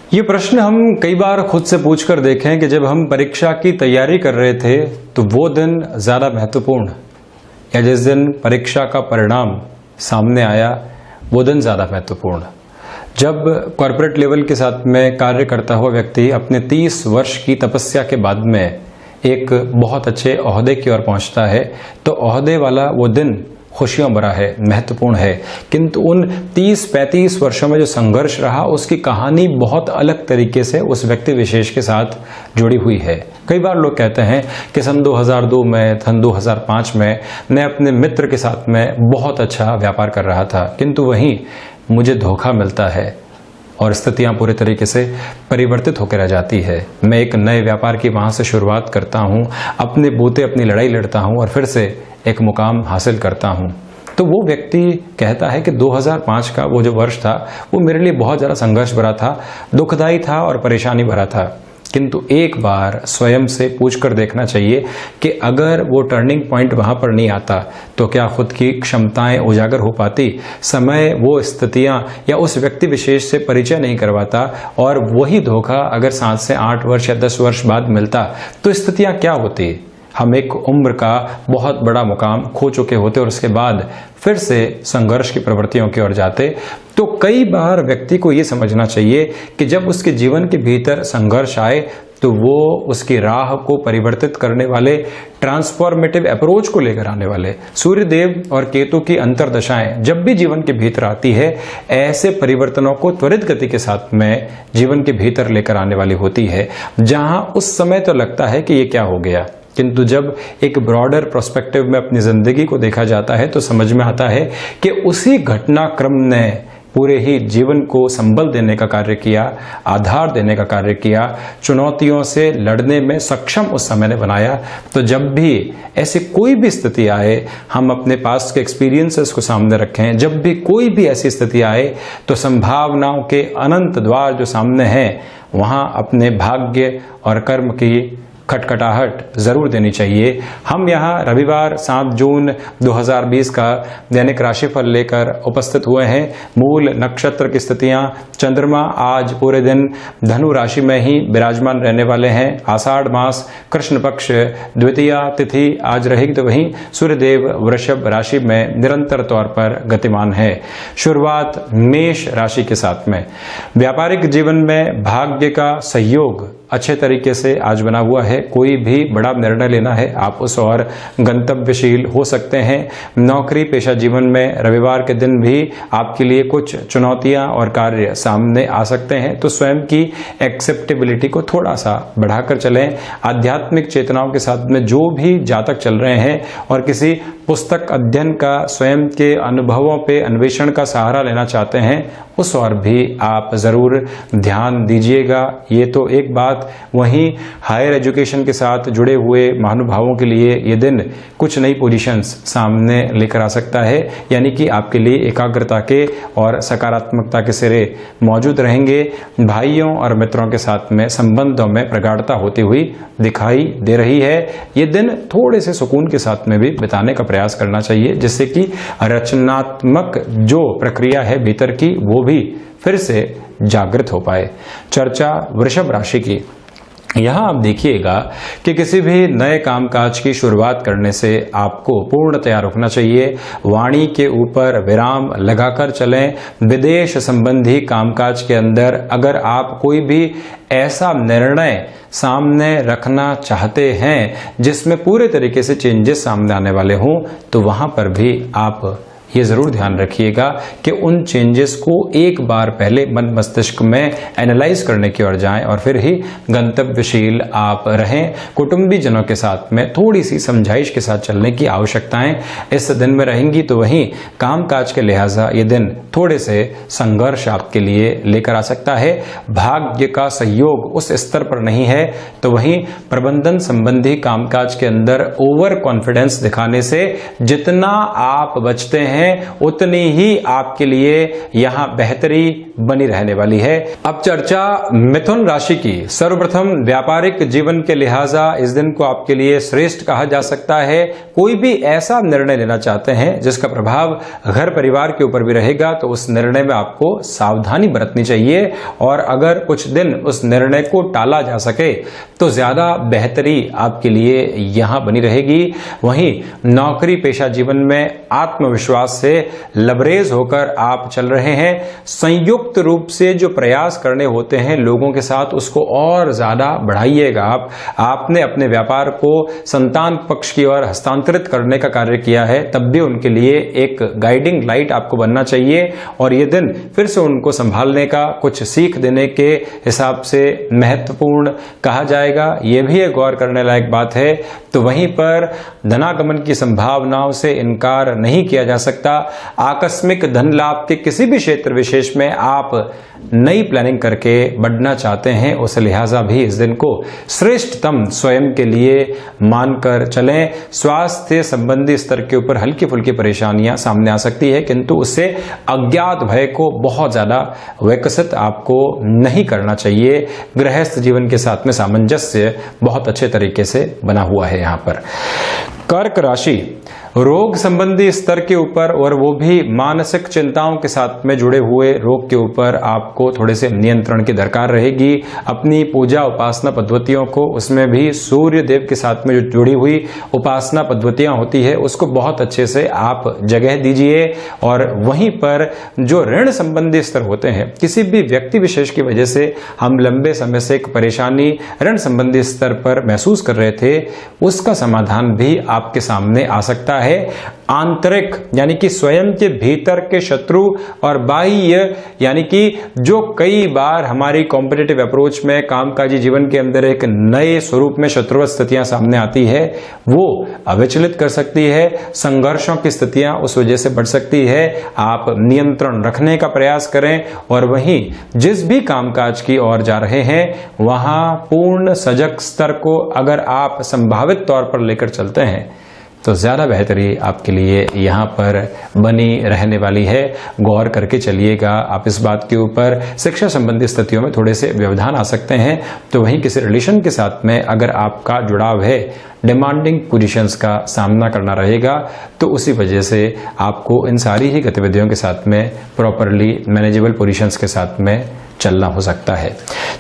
ये प्रश्न हम कई बार खुद से पूछकर देखें कि जब हम परीक्षा की तैयारी कर रहे थे तो वो दिन ज़्यादा महत्वपूर्ण, या जिस दिन परीक्षा का परिणाम सामने आया वो दिन ज़्यादा महत्वपूर्ण। जब कॉर्पोरेट लेवल के साथ में कार्य करता हुआ व्यक्ति अपने 30 वर्ष की तपस्या के बाद में एक बहुत अच्छे ओहदे की ओर पहुंचता है तो ओहदे वाला वो दिन खुशियों भरा है, महत्वपूर्ण है। किंतु उन 30-35 वर्षों में जो संघर्ष रहा उसकी कहानी बहुत अलग तरीके से उस व्यक्ति विशेष के साथ जुड़ी हुई है। कई बार लोग कहते हैं कि सन 2002 में, सन 2005 में मैं अपने मित्र के साथ में बहुत अच्छा व्यापार कर रहा था, किंतु वहीं मुझे धोखा मिलता है और स्थितियां पूरे तरीके से परिवर्तित होकर रह जाती है। मैं एक नए व्यापार की वहां से शुरुआत करता हूं, अपने बूते अपनी लड़ाई लड़ता हूं और फिर से एक मुकाम हासिल करता हूं। तो वो व्यक्ति कहता है कि 2005 का वो जो वर्ष था वो मेरे लिए बहुत ज़्यादा संघर्ष भरा था, दुखदायी था और परेशानी भरा था। किंतु एक बार स्वयं से पूछकर देखना चाहिए कि अगर वो टर्निंग पॉइंट वहां पर नहीं आता तो क्या खुद की क्षमताएं उजागर हो पाती, समय वो स्थितियां या उस व्यक्ति विशेष से परिचय नहीं करवाता और वही धोखा अगर 7 से 8 वर्ष या 10 वर्ष बाद मिलता तो स्थितियां क्या होती। हम एक उम्र का बहुत बड़ा मुकाम खो चुके होते और उसके बाद फिर से संघर्ष की प्रवृत्तियों की ओर जाते। तो कई बार व्यक्ति को ये समझना चाहिए कि जब उसके जीवन के भीतर संघर्ष आए तो वो उसकी राह को परिवर्तित करने वाले ट्रांसफॉर्मेटिव अप्रोच को लेकर आने वाले सूर्यदेव और केतु की अंतर्दशाएं जब भी जीवन के भीतर आती है ऐसे परिवर्तनों को त्वरित गति के साथ में जीवन के भीतर लेकर आने वाली होती है, जहां उस समय तो लगता है कि ये क्या हो गया, किंतु जब एक ब्रॉडर प्रोस्पेक्टिव में अपनी जिंदगी को देखा जाता है तो समझ में आता है कि उसी घटनाक्रम ने पूरे ही जीवन को संबल देने का कार्य किया, आधार देने का कार्य किया, चुनौतियों से लड़ने में सक्षम उस समय ने बनाया। तो जब भी ऐसी कोई भी स्थिति आए हम अपने पास के एक्सपीरियंसेस को सामने रखें। जब भी कोई भी ऐसी स्थिति आए तो संभावनाओं के अनंत द्वार जो सामने हैं वहां अपने भाग्य और कर्म की खटखटाहट जरूर देनी चाहिए। हम यहाँ रविवार 7 जून 2020 का दैनिक राशिफल लेकर उपस्थित हुए हैं। मूल नक्षत्र की स्थितियां, चंद्रमा आज पूरे दिन धनु राशि में ही विराजमान रहने वाले हैं। आषाढ़ मास कृष्ण पक्ष द्वितीया तिथि आज रहेगी, तो वहीं सूर्यदेव वृषभ राशि में निरंतर तौर पर गतिमान है। शुरुआत मेष राशि के साथ में। व्यापारिक जीवन में भाग्य का सहयोग अच्छे तरीके से आज बना हुआ है। कोई भी बड़ा निर्णय लेना है आप उस और गंतव्यशील हो सकते हैं। नौकरी पेशा जीवन में रविवार के दिन भी आपके लिए कुछ चुनौतियां और कार्य सामने आ सकते हैं, तो स्वयं की एक्सेप्टेबिलिटी को थोड़ा सा बढ़ाकर चलें। आध्यात्मिक चेतनाओं के साथ में जो भी जातक चल रहे हैं और किसी पुस्तक अध्ययन का स्वयं के अनुभवों पे अन्वेषण का सहारा लेना चाहते हैं उस और भी आप जरूर ध्यान दीजिएगा। ये तो एक बात। वहीं हायर एजुकेशन के साथ जुड़े हुए महानुभावों के लिए ये दिन कुछ नई पोजीशंस सामने लेकर आ सकता है, यानी कि आपके लिए एकाग्रता के और सकारात्मकता के सिरे मौजूद रहेंगे। भाइयों और मित्रों के साथ में संबंधों में प्रगाढ़ता होती हुई दिखाई दे रही है। ये दिन थोड़े से सुकून के साथ में भी बिताने का प्रयास करना चाहिए, जिससे कि रचनात्मक जो प्रक्रिया है भीतर की वो भी फिर से जागृत हो पाए। चर्चा वृषभ राशि की। यहां आप देखिएगा कि किसी भी नए कामकाज की शुरुआत करने से आपको पूर्ण तैयार रखना चाहिए। वाणी के ऊपर विराम लगाकर चलें। विदेश संबंधी कामकाज के अंदर अगर आप कोई भी ऐसा निर्णय सामने रखना चाहते हैं जिसमें पूरे तरीके से चेंजेस सामने आने वाले हों तो वहां पर भी आप ये जरूर ध्यान रखिएगा कि उन चेंजेस को एक बार पहले मन मस्तिष्क में एनालाइज करने की ओर जाएं और फिर ही गंतव्यशील आप रहें। कुटुंबी जनों के साथ में थोड़ी सी समझाइश के साथ चलने की आवश्यकताएं इस दिन में रहेंगी, तो वहीं कामकाज के लिहाजा ये दिन थोड़े से संघर्ष आपके लिए लेकर आ सकता है। भाग्य का सहयोग उस स्तर पर नहीं है, तो वहीं प्रबंधन संबंधी कामकाज के अंदर ओवर कॉन्फिडेंस दिखाने से जितना आप बचते हैं हैं उतनी ही आपके लिए यहां बेहतरी बनी रहने वाली है। अब चर्चा मिथुन राशि की। सर्वप्रथम व्यापारिक जीवन के लिहाजा इस दिन को आपके लिए श्रेष्ठ कहा जा सकता है। कोई भी ऐसा निर्णय लेना चाहते हैं जिसका प्रभाव घर परिवार के ऊपर भी रहेगा तो उस निर्णय में आपको सावधानी बरतनी चाहिए, और अगर कुछ दिन उस निर्णय को टाला जा सके तो ज्यादा बेहतरी आपके लिए यहां बनी रहेगी। वहीं नौकरी पेशा जीवन में आत्मविश्वास से लबरेज होकर आप चल रहे हैं। संयुक्त रूप से जो प्रयास करने होते हैं लोगों के साथ उसको और ज्यादा बढ़ाइएगा। आपने अपने व्यापार को संतान पक्ष की ओर हस्तांतरित करने का कार्य किया है, तब भी उनके लिए एक गाइडिंग लाइट आपको बनना चाहिए, और ये दिन फिर से उनको संभालने का, कुछ सीख देने के हिसाब से महत्वपूर्ण कहा जाएगा। यह भी एक गौर करने लायक बात है। तो वहीं पर धनागमन की संभावनाओं से इनकार नहीं किया जा सकता। आकस्मिक धन लाभ के किसी भी क्षेत्र विशेष में आप नई प्लानिंग करके बढ़ना चाहते हैं, उस लिहाजा भी इस दिन को श्रेष्ठतम स्वयं के लिए मानकर चलें। स्वास्थ्य संबंधी स्तर के ऊपर हल्की फुल्की परेशानियां सामने आ सकती है, किंतु उससे अज्ञात भय को बहुत ज्यादा विकसित आपको नहीं करना चाहिए। गृहस्थ जीवन के साथ में सामंजस्य बहुत अच्छे तरीके से बना हुआ है। यहाँ पर कर्क राशि, रोग संबंधी स्तर के ऊपर और वो भी मानसिक चिंताओं के साथ में जुड़े हुए रोग के ऊपर आपको थोड़े से नियंत्रण की दरकार रहेगी। अपनी पूजा उपासना पद्धतियों को, उसमें भी सूर्य देव के साथ में जो जुड़ी हुई उपासना पद्धतियां होती है उसको बहुत अच्छे से आप जगह दीजिए। और वहीं पर जो ऋण संबंधी स्तर होते हैं, किसी भी व्यक्ति विशेष की वजह से हम लंबे समय से एक परेशानी ऋण संबंधी स्तर पर महसूस कर रहे थे, उसका समाधान भी आपके सामने आ सकता है। आंतरिक यानी कि स्वयं के भीतर के शत्रु और बाह्य यानी कि जो कई बार हमारी कॉम्पिटिटिव अप्रोच में कामकाजी जीवन के अंदर एक नए स्वरूप में शत्रुवत स्थितियां सामने आती है, वो अविचलित कर सकती है। संघर्षों की स्थितियां उस वजह से बढ़ सकती है। आप नियंत्रण रखने का प्रयास करें, और वहीं जिस भी कामकाज की ओर जा रहे हैं वहां पूर्ण सजग स्तर को अगर आप संभावित तौर पर लेकर चलते हैं तो ज्यादा बेहतरी आपके लिए यहाँ पर बनी रहने वाली है। गौर करके चलिएगा आप इस बात के ऊपर। शिक्षा संबंधी स्थितियों में थोड़े से व्यवधान आ सकते हैं। तो वहीं किसी रिलेशन के साथ में अगर आपका जुड़ाव है, डिमांडिंग पोजीशंस का सामना करना रहेगा, तो उसी वजह से आपको इन सारी ही गतिविधियों के साथ में प्रॉपरली मैनेजेबल पोजीशंस के साथ में चलना हो सकता है।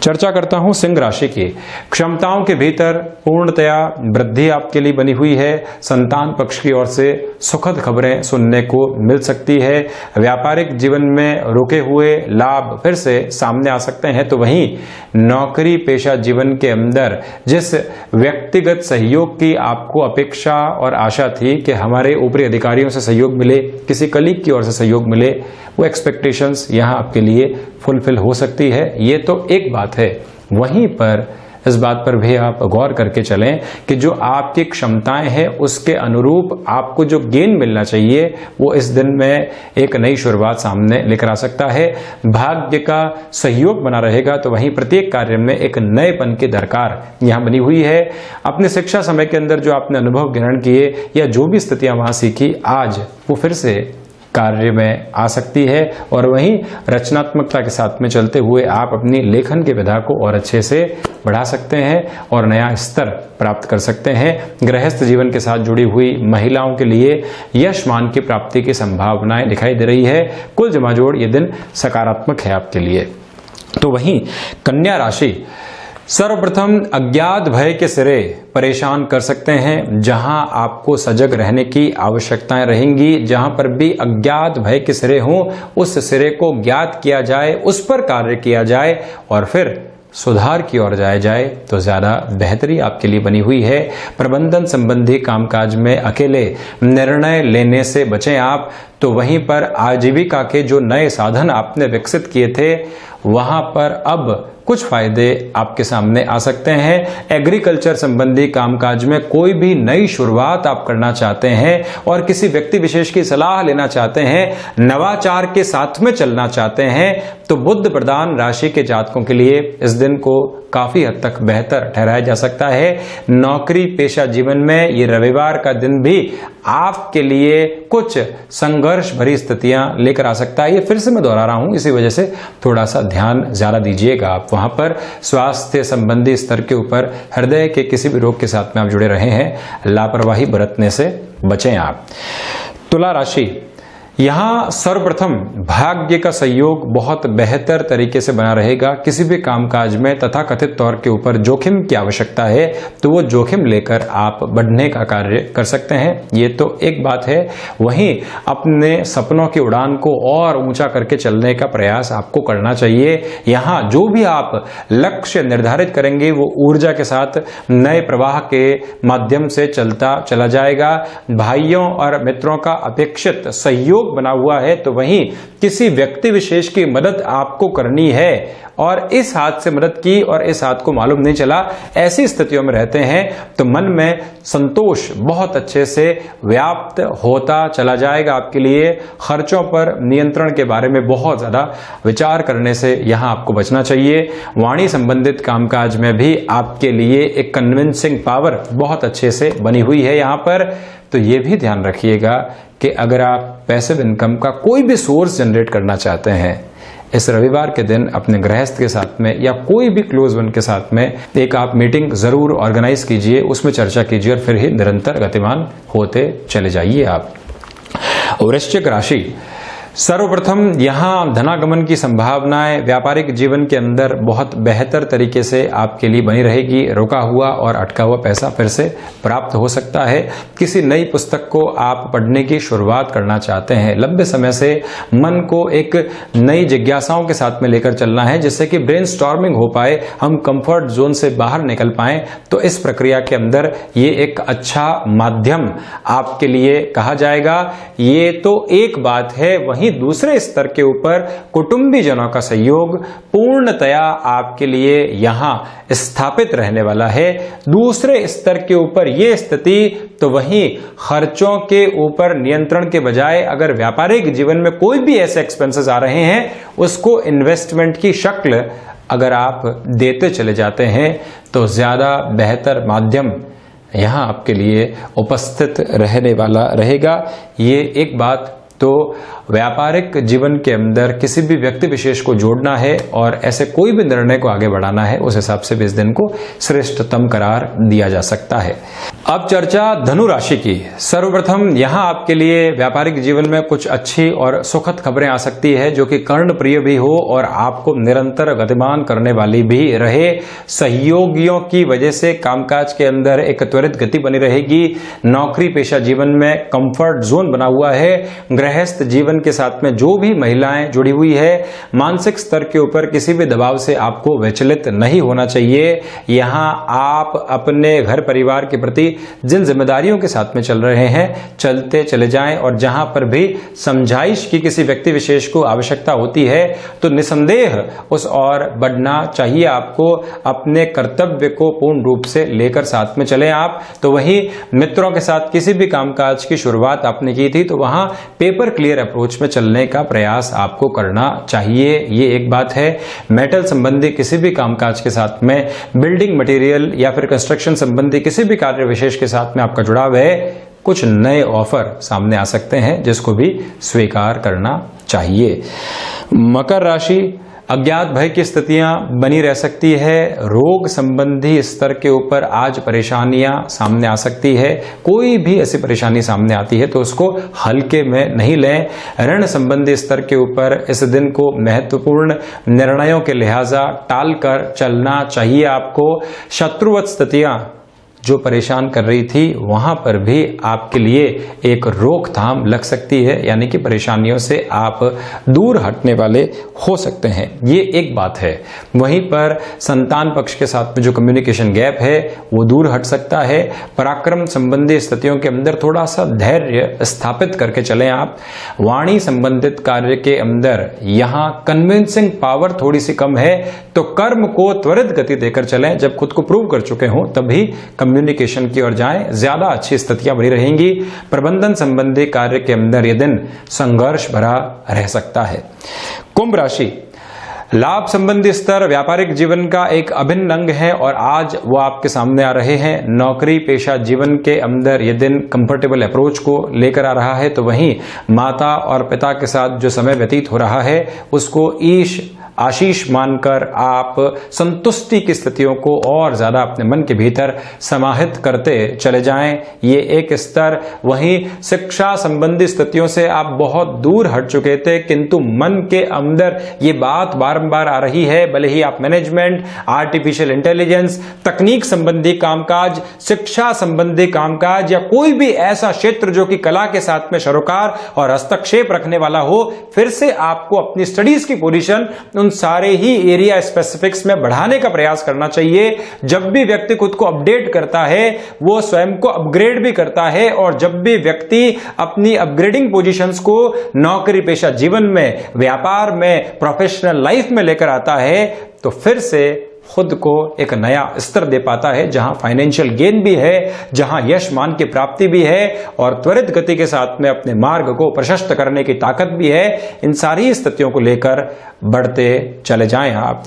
चर्चा करता हूं सिंह राशि की। क्षमताओं के भीतर पूर्णतया वृद्धि आपके लिए बनी हुई है। संतान पक्ष की ओर से सुखद खबरें सुनने को मिल सकती है। व्यापारिक जीवन में रुके हुए लाभ फिर से सामने आ सकते हैं। तो वहीं नौकरी पेशा जीवन के अंदर जिस व्यक्तिगत सहयोग की आपको अपेक्षा और आशा थी कि हमारे ऊपरी अधिकारियों से सहयोग मिले, किसी कलीग की ओर से सहयोग मिले, वो एक्सपेक्टेशंस यहाँ आपके लिए फुलफिल हो सकती है। ये तो एक बात है। वहीं पर इस बात पर भी आप गौर करके चलें कि जो आपकी क्षमताएं हैं उसके अनुरूप आपको जो गेन मिलना चाहिए वो इस दिन में एक नई शुरुआत सामने लेकर आ सकता है। भाग्य का सहयोग बना रहेगा। तो वहीं प्रत्येक कार्य में एक नएपन की दरकार यहाँ बनी हुई है। अपने शिक्षा समय के अंदर जो आपने अनुभव ग्रहण किए या जो भी स्थितियां वहां सीखी, आज वो फिर से कार्य में आ सकती है। और वहीं रचनात्मकता के साथ में चलते हुए आप अपनी लेखन की विधा को और अच्छे से बढ़ा सकते हैं और नया स्तर प्राप्त कर सकते हैं। गृहस्थ जीवन के साथ जुड़ी हुई महिलाओं के लिए यश मान की प्राप्ति की संभावनाएं दिखाई दे रही है। कुल जमाजोड़ ये दिन सकारात्मक है आपके लिए। तो वहीं कन्या राशि, सर्वप्रथम अज्ञात भय के सिरे परेशान कर सकते हैं। जहां आपको सजग रहने की आवश्यकताएं रहेंगी, जहां पर भी अज्ञात भय के सिरे हों उस सिरे को ज्ञात किया जाए, उस पर कार्य किया जाए और फिर सुधार की ओर जाया जाए तो ज्यादा बेहतरी आपके लिए बनी हुई है। प्रबंधन संबंधी कामकाज में अकेले निर्णय लेने से बचें आप। तो वहीं पर आजीविका के जो नए साधन आपने विकसित किए थे वहां पर अब कुछ फायदे आपके सामने आ सकते हैं। एग्रीकल्चर संबंधी कामकाज में कोई भी नई शुरुआत आप करना चाहते हैं और किसी व्यक्ति विशेष की सलाह लेना चाहते हैं, नवाचार के साथ में चलना चाहते हैं, तो बुध प्रधान राशि के जातकों के लिए इस दिन को काफी हद तक बेहतर ठहराया जा सकता है। नौकरी पेशा जीवन में ये रविवार का दिन भी आपके लिए कुछ संघर्ष संघर्ष भरी स्थितियां लेकर आ सकता है। ये फिर से मैं दोहरा रहा हूं, इसी वजह से थोड़ा सा ध्यान ज्यादा दीजिएगा आप वहां पर। स्वास्थ्य संबंधी स्तर के ऊपर हृदय के किसी भी रोग के साथ में आप जुड़े रहे हैं, लापरवाही बरतने से बचें आप। तुला राशि, यहां सर्वप्रथम भाग्य का सहयोग बहुत बेहतर तरीके से बना रहेगा। किसी भी कामकाज में तथाकथित तौर के ऊपर जोखिम की आवश्यकता है तो वो जोखिम लेकर आप बढ़ने का कार्य कर सकते हैं, ये तो एक बात है। वहीं अपने सपनों की उड़ान को और ऊंचा करके चलने का प्रयास आपको करना चाहिए। यहां जो भी आप लक्ष्य निर्धारित करेंगे वो ऊर्जा के साथ नए प्रवाह के माध्यम से चलता चला जाएगा। भाइयों और मित्रों का अपेक्षित सहयोग बना हुआ है, तो वहीं किसी व्यक्ति विशेष की मदद आपको करनी है और इस हाथ से मदद की और इस हाथ को मालूम नहीं चला, ऐसी स्थितियों में रहते हैं तो मन में संतोष बहुत अच्छे से व्याप्त होता चला जाएगा आपके लिए। खर्चों पर नियंत्रण के बारे में बहुत ज्यादा विचार करने से यहां आपको बचना चाहिए। वाणी संबंधित कामकाज में भी आपके लिए एक कन्विंसिंग पावर बहुत अच्छे से बनी हुई है यहां पर, तो ये भी ध्यान रखिएगा कि अगर आप पैसिव इनकम का कोई भी सोर्स जनरेट करना चाहते हैं, इस रविवार के दिन अपने गृहस्थ के साथ में या कोई भी क्लोज वन के साथ में एक आप मीटिंग जरूर ऑर्गेनाइज कीजिए, उसमें चर्चा कीजिए और फिर ही निरंतर गतिमान होते चले जाइए आप। वृश्चिक राशि, सर्वप्रथम यहां धनागमन की संभावनाएं व्यापारिक जीवन के अंदर बहुत बेहतर तरीके से आपके लिए बनी रहेगी। रुका हुआ और अटका हुआ पैसा फिर से प्राप्त हो सकता है। किसी नई पुस्तक को आप पढ़ने की शुरुआत करना चाहते हैं, लंबे समय से मन को एक नई जिज्ञासाओं के साथ में लेकर चलना है जिससे कि ब्रेनस्टॉर्मिंग हो पाए, हम कंफर्ट जोन से बाहर निकल पाएं, तो इस प्रक्रिया के अंदर ये एक अच्छा माध्यम आपके लिए कहा जाएगा। ये तो एक बात है। वहीं दूसरे स्तर के ऊपर कुटुंबीजनों का सहयोग पूर्णतया आपके लिए यहां स्थापित रहने वाला है। दूसरे स्तर के ऊपर यह स्थिति, तो वहीं खर्चों के ऊपर नियंत्रण के बजाय अगर व्यापारिक जीवन में कोई भी ऐसे एक्सपेंसेस आ रहे हैं, उसको इन्वेस्टमेंट की शक्ल अगर आप देते चले जाते हैं तो ज्यादा बेहतर माध्यम यहां आपके लिए उपस्थित रहने वाला रहेगा। ये एक बात। तो व्यापारिक जीवन के अंदर किसी भी व्यक्ति विशेष को जोड़ना है और ऐसे कोई भी निर्णय को आगे बढ़ाना है, उस हिसाब से भी इस दिन को श्रेष्ठतम करार दिया जा सकता है। अब चर्चा धनु राशि की। सर्वप्रथम यहां आपके लिए व्यापारिक जीवन में कुछ अच्छी और सुखद खबरें आ सकती है जो कि कर्णप्रिय भी हो और आपको निरंतर गतिमान करने वाली भी रहे। सहयोगियों की वजह से कामकाज के अंदर एक त्वरित गति बनी रहेगी। नौकरी पेशा जीवन में कंफर्ट जोन बना हुआ है। गृहस्थ जीवन के साथ में जो भी महिलाएं जुड़ी हुई है, मानसिक स्तर के ऊपर किसी भी दबाव से आपको विचलित नहीं होना चाहिए। यहां आप अपने घर परिवार के प्रति जिन जिम्मेदारियों के साथ में चल रहे हैं, चलते चले जाएं और जहां पर भी समझाइश की किसी व्यक्ति विशेष को आवश्यकता होती है तो निसंदेह उस और बढ़ना चाहिए। आपको अपने कर्तव्य को पूर्ण रूप से लेकर साथ में चलें आप। तो वहीं मित्रों के साथ किसी भी कामकाज की शुरुआत आपने की थी तो वहां पेपर क्लियर अप्रोच में चलने का प्रयास आपको करना चाहिए, ये एक बात है। मेटल संबंधी किसी भी कामकाज के साथ में, बिल्डिंग मटेरियल या फिर कंस्ट्रक्शन संबंधी किसी भी कार्य विशेष के साथ में आपका जुड़ाव है, कुछ नए ऑफर सामने आ सकते हैं जिसको भी स्वीकार करना चाहिए। मकर राशि, अज्ञात भय की स्थितियां बनी रह सकती है। रोग संबंधी स्तर के ऊपर आज परेशानियां सामने आ सकती है। कोई भी ऐसी परेशानी सामने आती है तो उसको हल्के में नहीं लें। ऋण संबंधी स्तर के ऊपर इस दिन को महत्वपूर्ण निर्णयों के लिहाजा टालकर चलना चाहिए आपको। शत्रुवत स्थितियां जो परेशान कर रही थी वहां पर भी आपके लिए एक रोकथाम लग सकती है, यानी कि परेशानियों से आप दूर हटने वाले हो सकते हैं, ये एक बात है। वहीं पर संतान पक्ष के साथ में जो कम्युनिकेशन गैप है वो दूर हट सकता है। पराक्रम संबंधी स्थितियों के अंदर थोड़ा सा धैर्य स्थापित करके चलें आप। वाणी संबंधित कार्य के अंदर यहां कन्विंसिंग पावर थोड़ी सी कम है, तो कर्म को त्वरित गति देकर चलें। जब खुद को प्रूव कर चुके हों तभी कम्युनिकेशन की ओर जाएं, ज्यादा अच्छी स्थितियां बनी रहेंगी। प्रबंधन संबंधी कार्य के अंदर यह दिन संघर्ष भरा रह सकता है। कुंभ राशि, लाभ संबंधी स्तर व्यापारिक जीवन का एक अभिन्न अंग है और आज वो आपके सामने आ रहे हैं। नौकरी पेशा जीवन के अंदर ये दिन कंफर्टेबल अप्रोच को लेकर आ रहा है, तो वहीं माता और पिता के साथ जो समय व्यतीत हो रहा है उसको आशीष मानकर आप संतुष्टि की स्थितियों को और ज्यादा अपने मन के भीतर समाहित करते चले जाएं। ये एक स्तर। वहीं शिक्षा संबंधी स्थितियों से आप बहुत दूर हट चुके थे, किंतु मन के अंदर ये बात बारंबार आ रही है। भले ही आप मैनेजमेंट, आर्टिफिशियल इंटेलिजेंस, तकनीक संबंधी कामकाज, शिक्षा संबंधी कामकाज या कोई भी ऐसा क्षेत्र जो कि कला के साथ में सरोकार और हस्तक्षेप रखने वाला हो, फिर से आपको अपनी स्टडीज की पोजीशन उन सारे ही एरिया स्पेसिफिक्स में बढ़ाने का प्रयास करना चाहिए। जब भी व्यक्ति खुद को अपडेट करता है वो स्वयं को अपग्रेड भी करता है, और जब भी व्यक्ति अपनी अपग्रेडिंग पोजीशंस को नौकरी पेशा जीवन में, व्यापार में, प्रोफेशनल लाइफ में लेकर आता है तो फिर से खुद को एक नया स्तर दे पाता है, जहां फाइनेंशियल गेन भी है, जहां यश मान की प्राप्ति भी है और त्वरित गति के साथ में अपने मार्ग को प्रशस्त करने की ताकत भी है। इन सारी स्थितियों को लेकर बढ़ते चले जाएं आप।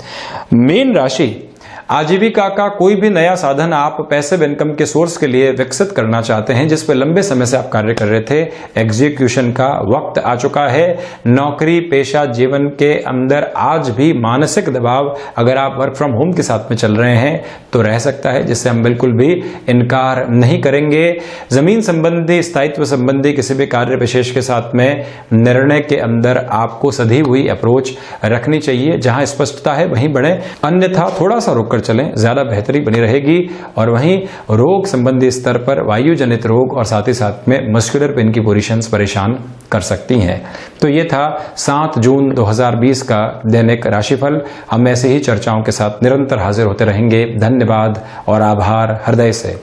मीन राशि, आजीविका का कोई भी नया साधन आप पैसिव इनकम के सोर्स के लिए विकसित करना चाहते हैं, जिस पे लंबे समय से आप कार्य कर रहे थे, एग्जीक्यूशन का वक्त आ चुका है। नौकरी पेशा जीवन के अंदर आज भी मानसिक दबाव, अगर आप वर्क फ्रॉम होम के साथ में चल रहे हैं तो रह सकता है, जिससे हम बिल्कुल भी इनकार नहीं करेंगे। जमीन संबंधी, स्थायित्व संबंधी किसी भी कार्य विशेष के साथ में निर्णय के अंदर आपको सधी हुई अप्रोच रखनी चाहिए। जहां स्पष्टता है वहीं बढ़े, अन्यथा थोड़ा सा रुक चलें, ज्यादा बेहतरी बनी रहेगी। और वहीं रोग संबंधी स्तर पर वायु जनित रोग और साथ ही साथ में मस्कुलर पेन की पोजीशंस परेशान कर सकती हैं। तो ये था 7 जून 2020 का दैनिक राशिफल। हम ऐसे ही चर्चाओं के साथ निरंतर हाजिर होते रहेंगे। धन्यवाद और आभार हृदय से।